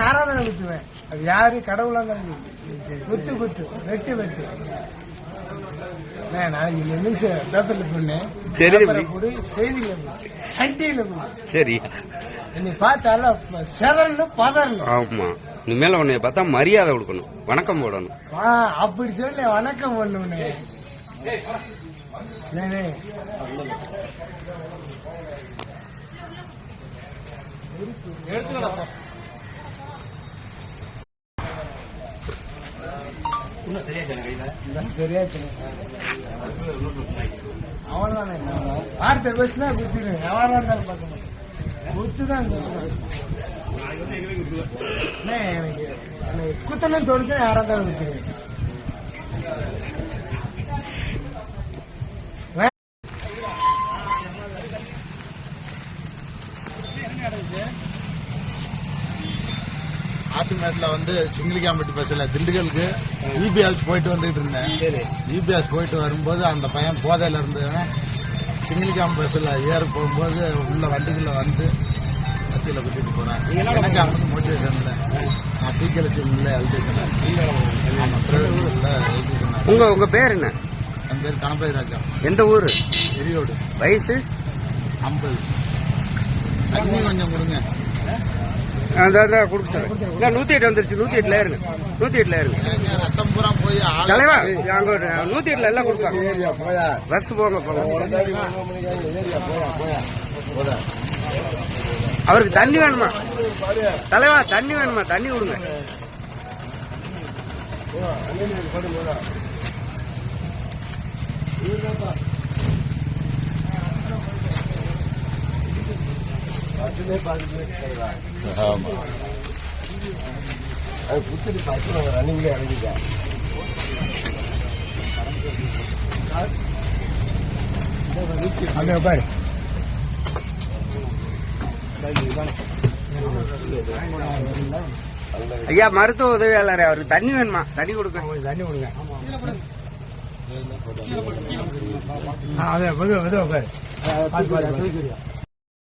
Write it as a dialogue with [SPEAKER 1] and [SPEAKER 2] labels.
[SPEAKER 1] ஆராதனை குத்துவேன். அது யாரு கடவுளா குத்து குத்து வெட்டு வெட்டு. நாளைக்கு நியூஸ் பேப்பர்ல போனேன், செய்தியில சண்டியில
[SPEAKER 2] சரி
[SPEAKER 1] என்னை பார்த்தால செதறல பதறல.
[SPEAKER 2] ஆமா, இனிமேல உன்னைய பார்த்தா மரியாதை கொடுக்கணும், வணக்கம் போடணும்.
[SPEAKER 1] அப்படி சொல்லி வணக்கம் பண்ணுவேன். சரியா அவன் வார்த்தை பேசினா குத்திடுவேன். எவரா இருந்தாலும் பார்க்க மாட்டேன், குத்துதான் எனக்கு குத்தணும் தோணுச்சு. யாரா இருந்தாலும் குத்திடுவேன்.
[SPEAKER 3] ஆத்துமேட்ல சிங்கிலிகாம்பட்டி பஸ்ல திண்டுக்கலுக்கு இபிஎஸ் போயிட்டு வந்துட்டு இருந்தேன். இபிஎஸ் போயிட்டு வரும்போது அந்த பையன் போதையில இருந்து சிங்கிலிகாம்பு பஸ்ல ஏற போகும்போது உள்ள வண்டிக்குள்ள வந்து மத்தியில குத்திட்டு போறேன். எனக்கு அவனுக்கு மோட்டிவேஷன் இல்லை. நான் பிகேல எல்டிசன்.
[SPEAKER 2] உங்க பேர் என்ன?
[SPEAKER 3] என் பேர் கணபதி ராஜா.
[SPEAKER 2] எந்த ஊரு?
[SPEAKER 3] எரியோடு.
[SPEAKER 2] வயசு
[SPEAKER 3] 50. தண்ணி கொஞ்சம் கொடுங்க.
[SPEAKER 2] 108 வந்துருச்சு. 108ல ஏறுங்க. 108ல ஏறுங்க.
[SPEAKER 3] ரத்தம் பூரா போய்
[SPEAKER 2] தலைவா அங்க 108ல எல்லாம் கொடுப்பாங்க. பஸ் போங்க. அவருக்கு தண்ணி வேணுமா? தலைவா தண்ணி வேணுமா? தண்ணி கொடுங்க.
[SPEAKER 4] ஆமா, அது புத்தடி பார்த்து ரன்னிங்ல இறங்கிட்டேன்.
[SPEAKER 1] பாரு
[SPEAKER 2] ஐயா, மருத்துவ உதவியாளர், அவருக்கு தண்ணி வேணுமா? தண்ணி கொடுங்க.
[SPEAKER 1] தண்ணி கொடுங்க. அதே பாரு